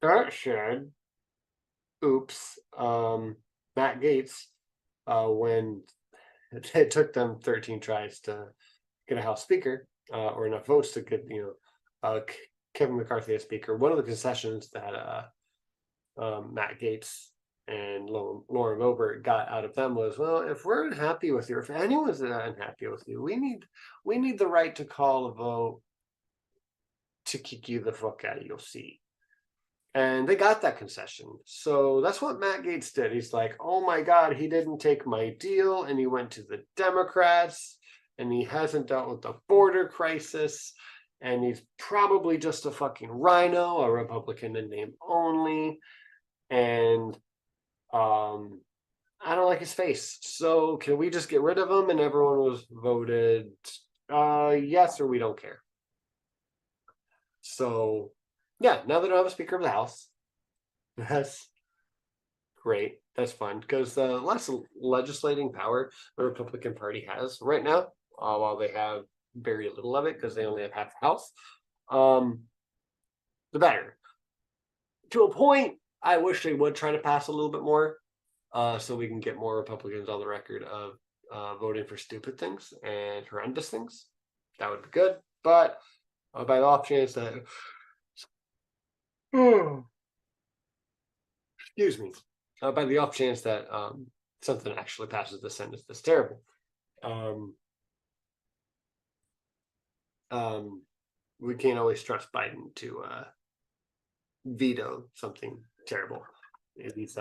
That should, Matt Gaetz, when it took them 13 tries to get a House Speaker, or enough votes to get, Kevin McCarthy as Speaker, one of the concessions that Matt Gaetz and Lauren Boebert got out of them was, well, if we're unhappy with you, if anyone's unhappy with you, we need the right to call a vote to kick you the fuck out of your seat. And they got that concession. So that's what Matt Gaetz did. He's like, oh my God, he didn't take my deal. And he went to the Democrats and he hasn't dealt with the border crisis. And he's probably just a fucking rhino, a Republican in name only. And I don't like his face. So can we just get rid of him? And everyone was voted yes, or we don't care. So yeah, now they don't have a Speaker of the House. That's great. That's fun because the less legislating power the Republican Party has right now, while they have very little of it because they only have half the House, the better. To a point, I wish they would try to pass a little bit more, so we can get more Republicans on the record of voting for stupid things and horrendous things. That would be good. But by the off chance that excuse me, by the off chance that something actually passes the Senate that's terrible. We can't always trust Biden to veto something terrible. He's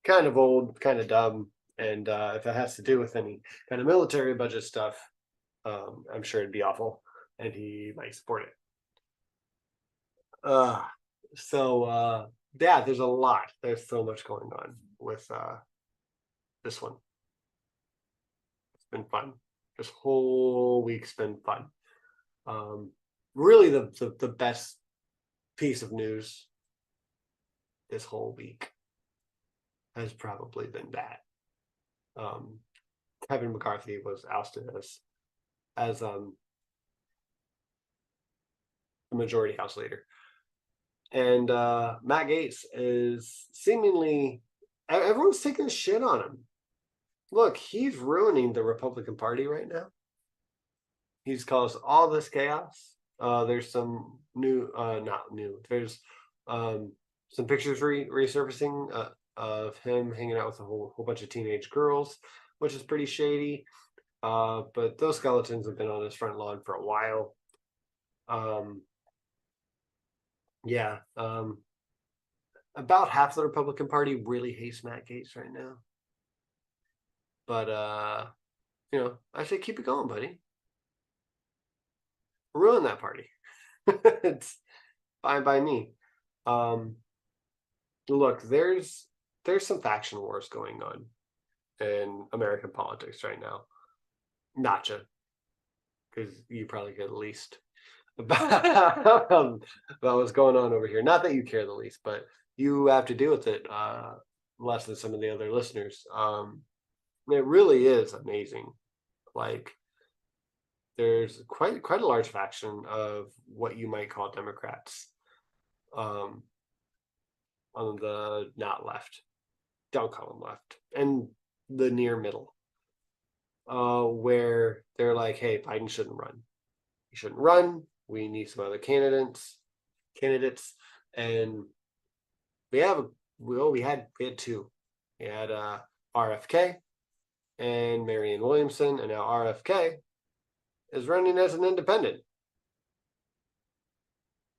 kind of old, kind of dumb, and if it has to do with any kind of military budget stuff, I'm sure it'd be awful, and he might support it. Yeah, there's a lot. There's so much going on with this one. It's been fun. This whole week's been fun. Really, the best piece of news this whole week has probably been that Kevin McCarthy was ousted as the majority House leader, and Matt Gaetz is seemingly everyone's taking a shit on him. Look, he's ruining the Republican Party right now. He's caused all this chaos. There's some new, not new. There's some pictures resurfacing of him hanging out with a whole bunch of teenage girls, which is pretty shady. But those skeletons have been on his front lawn for a while. About half the Republican Party really hates Matt Gaetz right now. But I say keep it going, buddy. Ruin that party. It's fine by me. Look, there's some faction wars going on in American politics right now. Notcha, because you probably care the least about what's going on over here. Not that you care the least, but you have to deal with it less than some of the other listeners. It really is amazing. Like, there's quite a large faction of what you might call Democrats on the not left. Don't call them left. And the near middle. Where they're like, hey, Biden shouldn't run. He shouldn't run. We need some other candidates. And we had two. We had RFK and Marianne Williamson, and now RFK is running as an independent.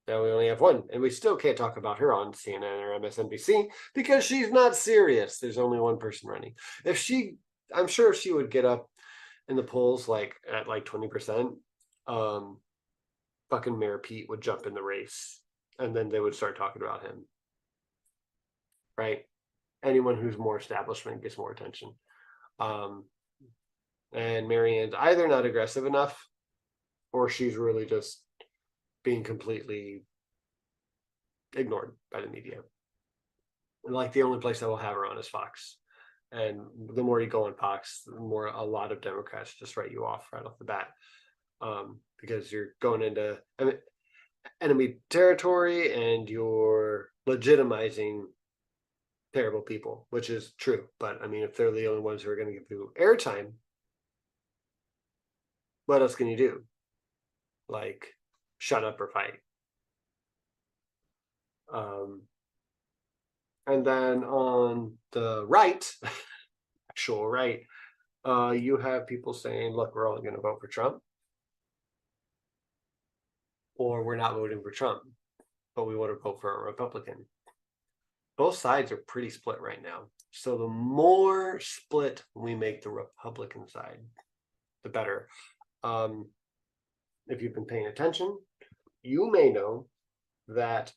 Now we only have one, and we still can't talk about her on CNN or MSNBC because she's not serious. There's only one person running. I'm sure if she would get up in the polls at 20%, fucking Mayor Pete would jump in the race, and then they would start talking about him. Right? Anyone who's more establishment gets more attention. And Marianne's either not aggressive enough, or she's really just being completely ignored by the media. And the only place that will have her on is Fox. And the more you go on Fox, the more a lot of Democrats just write you off right off the bat, because you're going into enemy territory and you're legitimizing terrible people, which is true. But if they're the only ones who are going to give you airtime, what else can you do? Shut up or fight. And then on the right, actual right, you have people saying, look, we're only going to vote for Trump, or we're not voting for Trump, but we want to vote for a Republican. Both sides are pretty split right now. So the more split we make the Republican side, the better. If you've been paying attention, you may know that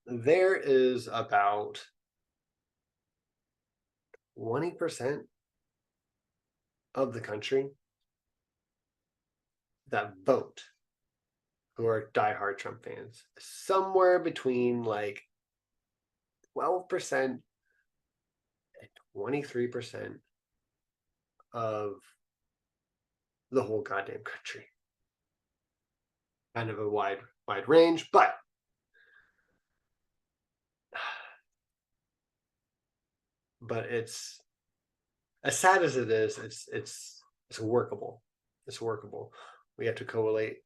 there is about 20% of the country that vote who are diehard Trump fans. Somewhere between 12% and 23% of the whole goddamn country. Kind of a wide range, but it's as sad as it is, it's workable. It's workable. We have to collate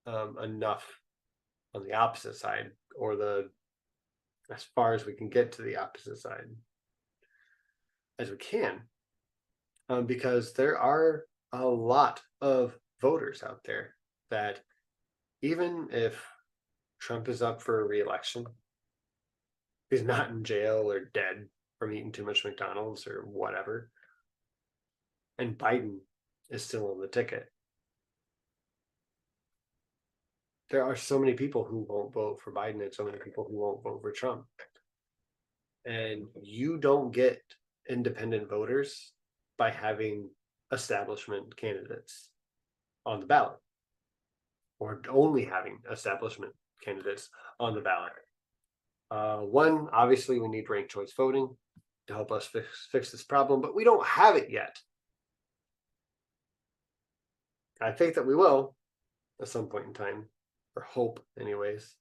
enough on the opposite side, or the as far as we can get to the opposite side as we can, because there are a lot of voters out there that even if Trump is up for re-election, he's not in jail or dead from eating too much McDonald's or whatever, and Biden is still on the ticket. There are so many people who won't vote for Biden and so many people who won't vote for Trump. And you don't get independent voters by having establishment candidates on the ballot, or only having establishment candidates on the ballot. One, obviously, we need ranked choice voting to help us fix this problem, but we don't have it yet. I think that we will at some point in time, or hope, anyways.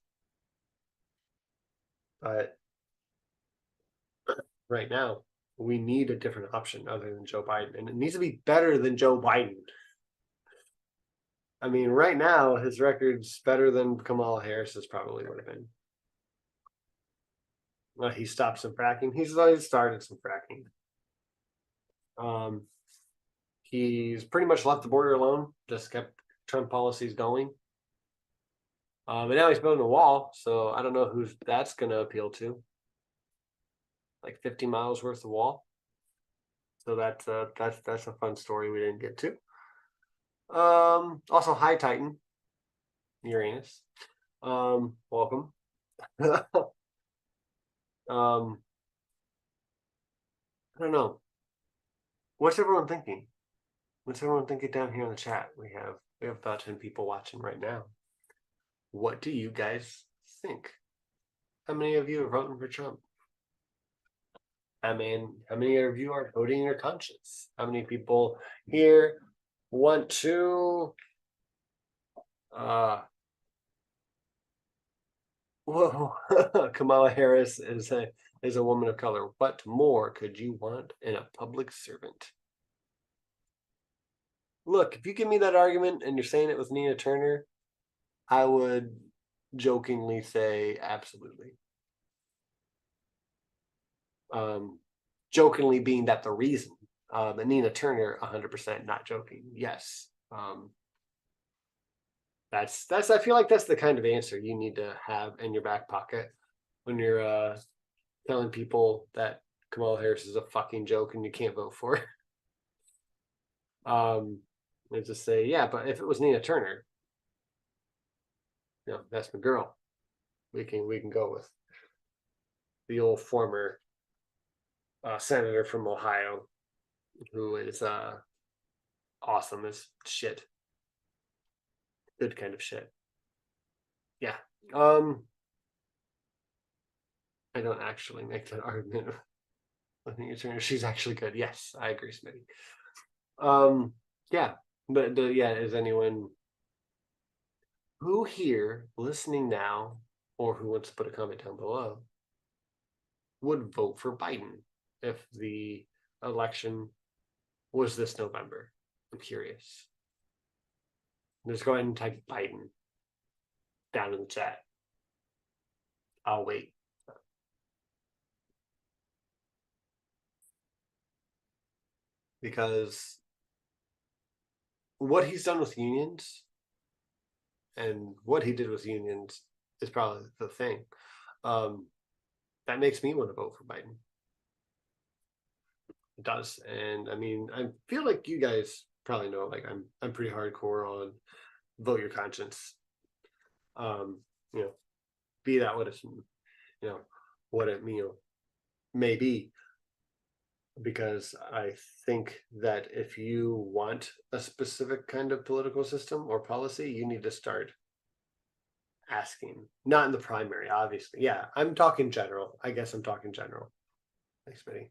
But right now, we need a different option other than Joe Biden, and it needs to be better than Joe Biden. I mean, right now, his record's better than Kamala Harris's probably would have been. Well, he stopped some fracking. He's always started some fracking. He's pretty much left the border alone, just kept Trump policies going. And now he's building a wall, so I don't know who that's going to appeal to. Like 50 miles worth of wall. So that's a fun story we didn't get to. Also, High Titan, Uranus. Welcome. I don't know. What's everyone thinking? What's everyone thinking down here in the chat? We have about 10 people watching right now. What do you guys think? How many of you are voting for Trump? I mean, how many of you are voting your conscience? How many people here want to whoa, Kamala Harris is a woman of color. What more could you want in a public servant? Look, if you give me that argument and you're saying it was Nina Turner, I would jokingly say absolutely. Jokingly being that the reason. And Nina Turner, 100% not joking. Yes. That's I feel like that's the kind of answer you need to have in your back pocket when you're telling people that Kamala Harris is a fucking joke and you can't vote for it. And just say, yeah, but if it was Nina Turner, that's my girl. We can go with the old former senator from Ohio, who is awesome as shit. Good kind of shit. Yeah. I don't actually make that argument. I think she's actually good. Yes, I agree, Smitty. Yeah, but is anyone who here listening now, or who wants to put a comment down below, would vote for Biden if the election was this November? I'm curious. Just go ahead and type Biden down in the chat. I'll wait. Because what he's done with unions and what he did with unions is probably the thing. That makes me want to vote for Biden. It does. And I mean, I feel like you guys probably know, like I'm pretty hardcore on vote your conscience. Be that what it's, what it may be. Because I think that if you want a specific kind of political system or policy, you need to start asking. Not in the primary, obviously. Yeah, I'm talking general. I guess I'm talking general. Thanks, Mitty.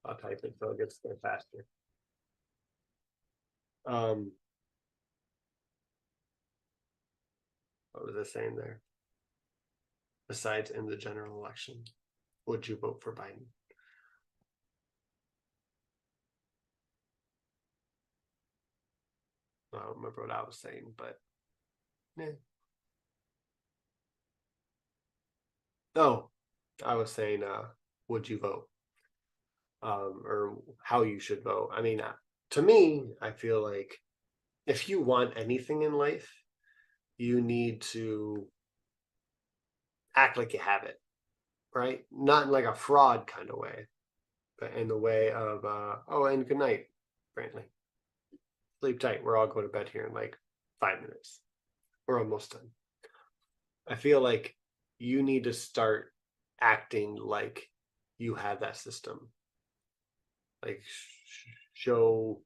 I'll type it so it gets there faster. What was I saying there? Besides in the general election, would you vote for Biden? I don't remember what I was saying, but yeah. Oh, I was saying, would you vote? Or how you should vote. I mean, to me, I feel like if you want anything in life, you need to act like you have it, right? Not in like a fraud kind of way, but in the way of, oh, and good night, Brantley. Sleep tight. We're all going to bed here in like 5 minutes. We're almost done. I feel like you need to start acting like you have that system. Like, show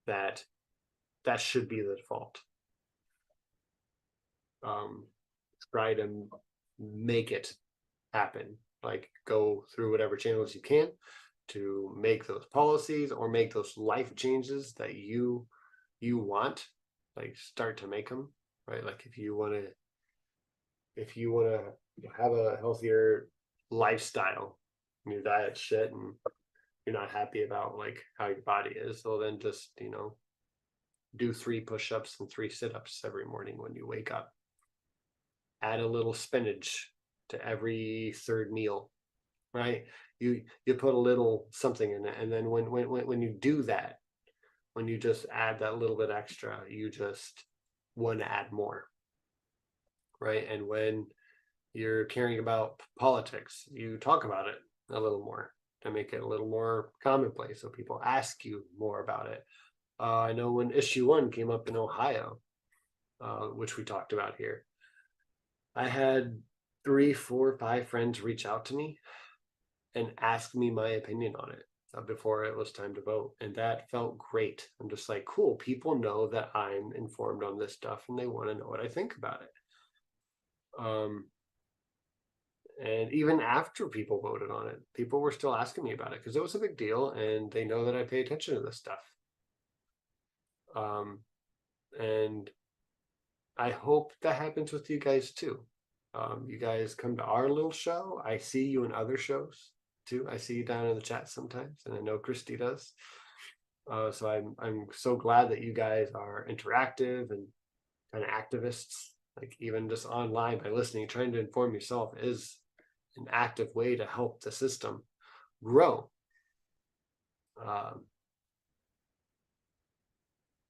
that that should be the default. Try to make it happen. Like, go through whatever channels you can to make those policies or make those life changes that you want. Like, start to make them, right? Like, if you want to have a healthier lifestyle, your diet shit, and you're not happy about like how your body is, so then just do 3 push-ups and 3 sit-ups every morning when you wake up. Add a little spinach to every third meal, right? You put a little something in it, and then when you do that, when you just add that little bit extra, you just want to add more, right? And when you're caring about politics, you talk about it a little more to make it a little more commonplace, so people ask you more about it. I know when issue 1 came up in Ohio, which we talked about here, I had 3, 4, 5 friends reach out to me and ask me my opinion on it before it was time to vote. And that felt great. I'm just like, cool, people know that I'm informed on this stuff and they want to know what I think about it. And even after people voted on it, people were still asking me about it because it was a big deal and they know that I pay attention to this stuff. And I hope that happens with you guys too. You guys come to our little show. I see you in other shows too. I see you down in the chat sometimes, and I know Christy does. So I'm so glad that you guys are interactive and kind of activists. Like, even just online by listening, trying to inform yourself is an active way to help the system grow.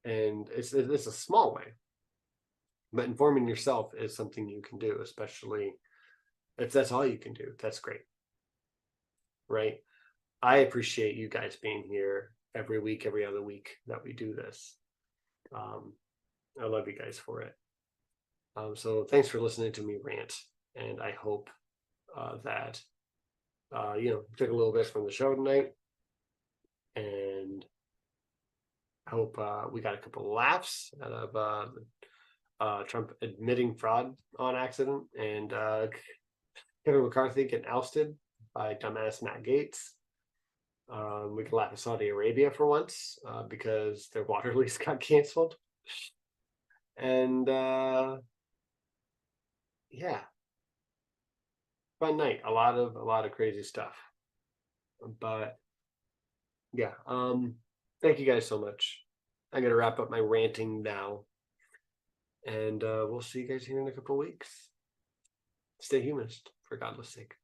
And it's a small way, but informing yourself is something you can do, especially if that's all you can do. That's great, right? I appreciate you guys being here every week, every other week that we do this. I love you guys for it. So thanks for listening to me rant, and I hope that took a little bit from the show tonight, and I hope we got a couple of laughs out of Trump admitting fraud on accident, and Kevin McCarthy getting ousted by dumbass Matt Gaetz. We can laugh at Saudi Arabia for once because their water lease got canceled. And yeah, fun night. A lot of crazy stuff. But yeah, thank you guys so much. I'm gonna wrap up my ranting now, and we'll see you guys here in a couple of weeks. Stay humanist, for God's sake.